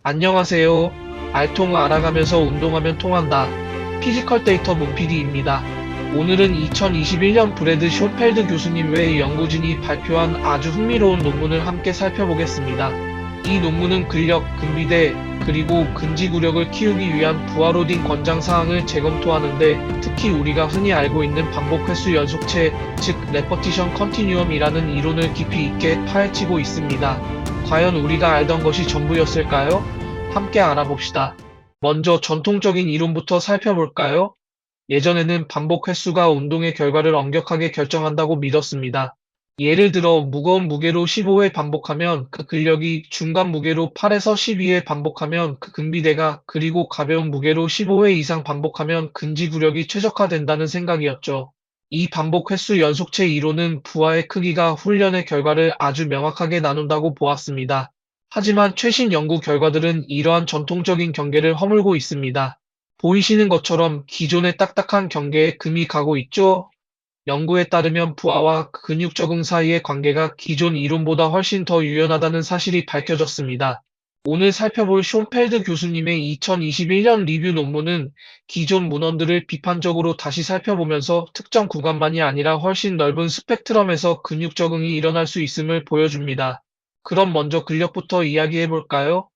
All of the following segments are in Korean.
안녕하세요. 알통 알아가면서 운동하면 통한다. 피지컬 데이터 문PD입니다. 오늘은 2021년 브래드 쇼펠드 교수님 외의 연구진이 발표한 아주 흥미로운 논문을 함께 살펴보겠습니다. 이 논문은 근력, 근비대, 그리고 근지구력을 키우기 위한 부하로딩 권장 사항을 재검토하는데 특히 우리가 흔히 알고 있는 반복 횟수 연속체, 즉 레퍼티션 컨티뉴엄이라는 이론을 깊이 있게 파헤치고 있습니다. 과연 우리가 알던 것이 전부였을까요? 함께 알아봅시다. 먼저 전통적인 이론부터 살펴볼까요? 예전에는 반복 횟수가 운동의 결과를 엄격하게 결정한다고 믿었습니다. 예를 들어 무거운 무게로 15회 반복하면 그 근력이, 중간 무게로 8에서 12회 반복하면 그 근비대가, 그리고 가벼운 무게로 15회 이상 반복하면 근지구력이 최적화된다는 생각이었죠. 이 반복 횟수 연속체 이론은 부하의 크기가 훈련의 결과를 아주 명확하게 나눈다고 보았습니다. 하지만 최신 연구 결과들은 이러한 전통적인 경계를 허물고 있습니다. 보이시는 것처럼 기존의 딱딱한 경계에 금이 가고 있죠? 연구에 따르면 부하와 근육 적응 사이의 관계가 기존 이론보다 훨씬 더 유연하다는 사실이 밝혀졌습니다. 오늘 살펴볼 숀펠드 교수님의 2021년 리뷰 논문은 기존 문헌들을 비판적으로 다시 살펴보면서 특정 구간만이 아니라 훨씬 넓은 스펙트럼에서 근육 적응이 일어날 수 있음을 보여줍니다. 그럼 먼저 근력부터 이야기해 볼까요?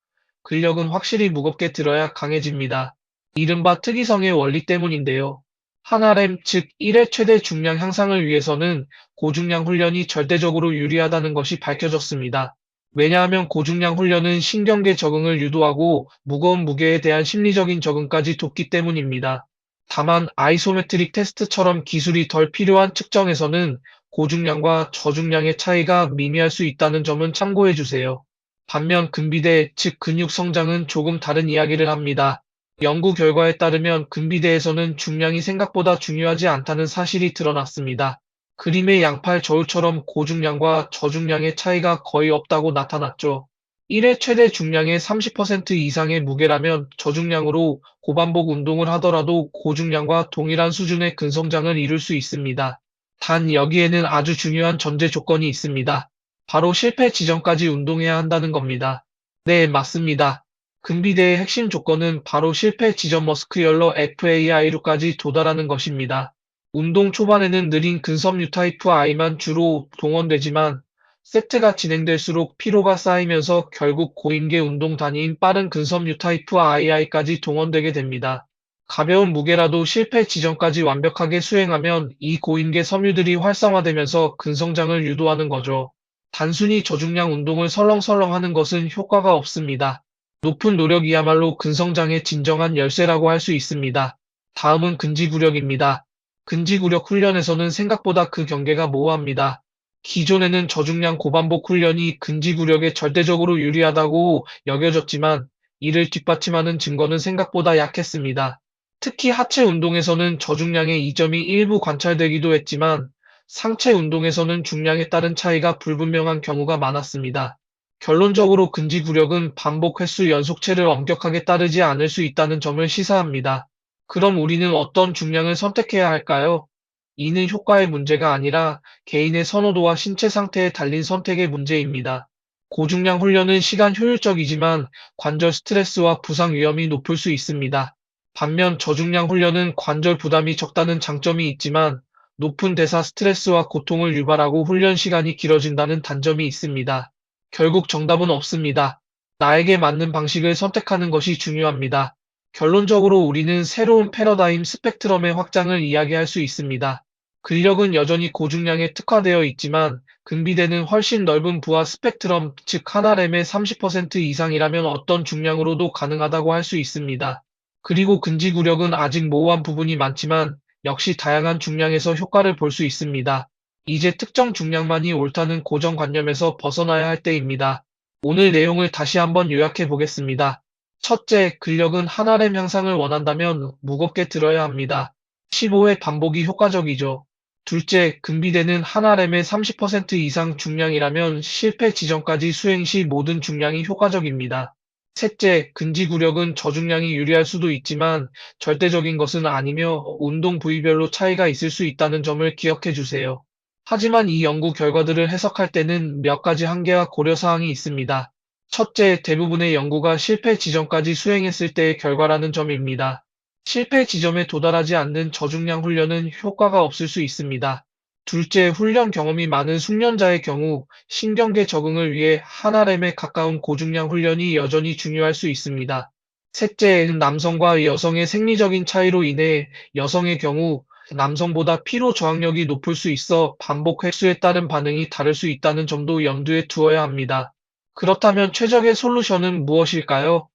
근력은 확실히 무겁게 들어야 강해집니다. 이른바 특이성의 원리 때문인데요. 한 RM, 즉 1회 최대 중량 향상을 위해서는 고중량 훈련이 절대적으로 유리하다는 것이 밝혀졌습니다. 왜냐하면 고중량 훈련은 신경계 적응을 유도하고 무거운 무게에 대한 심리적인 적응까지 돕기 때문입니다. 다만 아이소메트릭 테스트처럼 기술이 덜 필요한 측정에서는 고중량과 저중량의 차이가 미미할 수 있다는 점은 참고해 주세요. 반면 근비대, 즉 근육 성장은 조금 다른 이야기를 합니다. 연구 결과에 따르면 근비대에서는 중량이 생각보다 중요하지 않다는 사실이 드러났습니다. 그림의 양팔 저울처럼 고중량과 저중량의 차이가 거의 없다고 나타났죠. 1회 최대 중량의 30% 이상의 무게라면 저중량으로 고반복 운동을 하더라도 고중량과 동일한 수준의 근성장을 이룰 수 있습니다. 단 여기에는 아주 중요한 전제 조건이 있습니다. 바로 실패 지점까지 운동해야 한다는 겁니다. 네, 맞습니다. 근비대의 핵심 조건은 바로 실패 지점 머스크열러 FAI로까지 도달하는 것입니다. 운동 초반에는 느린 근섬유 타입 I만 주로 동원되지만 세트가 진행될수록 피로가 쌓이면서 결국 고임계 운동 단위인 빠른 근섬유 타입 II까지 동원되게 됩니다. 가벼운 무게라도 실패 지점까지 완벽하게 수행하면 이 고임계 섬유들이 활성화되면서 근성장을 유도하는 거죠. 단순히 저중량 운동을 설렁설렁 하는 것은 효과가 없습니다. 높은 노력이야말로 근성장의 진정한 열쇠라고 할 수 있습니다. 다음은 근지구력입니다. 근지구력 훈련에서는 생각보다 그 경계가 모호합니다. 기존에는 저중량 고반복 훈련이 근지구력에 절대적으로 유리하다고 여겨졌지만 이를 뒷받침하는 증거는 생각보다 약했습니다. 특히 하체 운동에서는 저중량의 이점이 일부 관찰되기도 했지만 상체 운동에서는 중량에 따른 차이가 불분명한 경우가 많았습니다. 결론적으로 근지구력은 반복 횟수 연속체를 엄격하게 따르지 않을 수 있다는 점을 시사합니다. 그럼 우리는 어떤 중량을 선택해야 할까요? 이는 효과의 문제가 아니라 개인의 선호도와 신체 상태에 달린 선택의 문제입니다. 고중량 훈련은 시간 효율적이지만 관절 스트레스와 부상 위험이 높을 수 있습니다. 반면 저중량 훈련은 관절 부담이 적다는 장점이 있지만 높은 대사 스트레스와 고통을 유발하고 훈련 시간이 길어진다는 단점이 있습니다. 결국 정답은 없습니다. 나에게 맞는 방식을 선택하는 것이 중요합니다. 결론적으로 우리는 새로운 패러다임 스펙트럼의 확장을 이야기할 수 있습니다. 근력은 여전히 고중량에 특화되어 있지만 근비대는 훨씬 넓은 부하 스펙트럼, 즉 1RM의 30% 이상이라면 어떤 중량으로도 가능하다고 할 수 있습니다. 그리고 근지구력은 아직 모호한 부분이 많지만 역시 다양한 중량에서 효과를 볼 수 있습니다. 이제 특정 중량만이 옳다는 고정관념에서 벗어나야 할 때입니다. 오늘 내용을 다시 한번 요약해 보겠습니다. 첫째, 근력은 1RM 향상을 원한다면 무겁게 들어야 합니다. 15회 반복이 효과적이죠. 둘째, 근비대는 1RM의 30% 이상 중량이라면 실패 지점까지 수행 시 모든 중량이 효과적입니다. 셋째, 근지구력은 저중량이 유리할 수도 있지만 절대적인 것은 아니며 운동 부위별로 차이가 있을 수 있다는 점을 기억해 주세요. 하지만 이 연구 결과들을 해석할 때는 몇 가지 한계와 고려사항이 있습니다. 첫째, 대부분의 연구가 실패 지점까지 수행했을 때의 결과라는 점입니다. 실패 지점에 도달하지 않는 저중량 훈련은 효과가 없을 수 있습니다. 둘째, 훈련 경험이 많은 숙련자의 경우 신경계 적응을 위해 한 RM에 가까운 고중량 훈련이 여전히 중요할 수 있습니다. 셋째, 남성과 여성의 생리적인 차이로 인해 여성의 경우 남성보다 피로 저항력이 높을 수 있어 반복 횟수에 따른 반응이 다를 수 있다는 점도 염두에 두어야 합니다. 그렇다면 최적의 솔루션은 무엇일까요?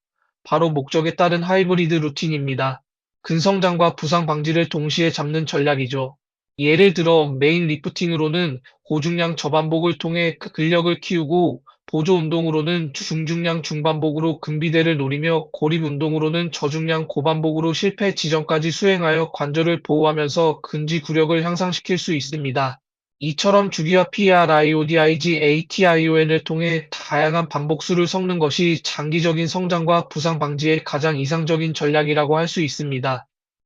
바로 목적에 따른 하이브리드 루틴입니다. 근성장과 부상 방지를 동시에 잡는 전략이죠. 예를 들어 메인 리프팅으로는 고중량 저반복을 통해 근력을 키우고 보조 운동으로는 중중량 중반복으로 근비대를 노리며 고립 운동으로는 저중량 고반복으로 실패 지점까지 수행하여 관절을 보호하면서 근지 구력을 향상시킬 수 있습니다. 이처럼 주기와 PRIODIG, ATION을 통해 다양한 반복수를 섞는 것이 장기적인 성장과 부상 방지의 가장 이상적인 전략이라고 할 수 있습니다.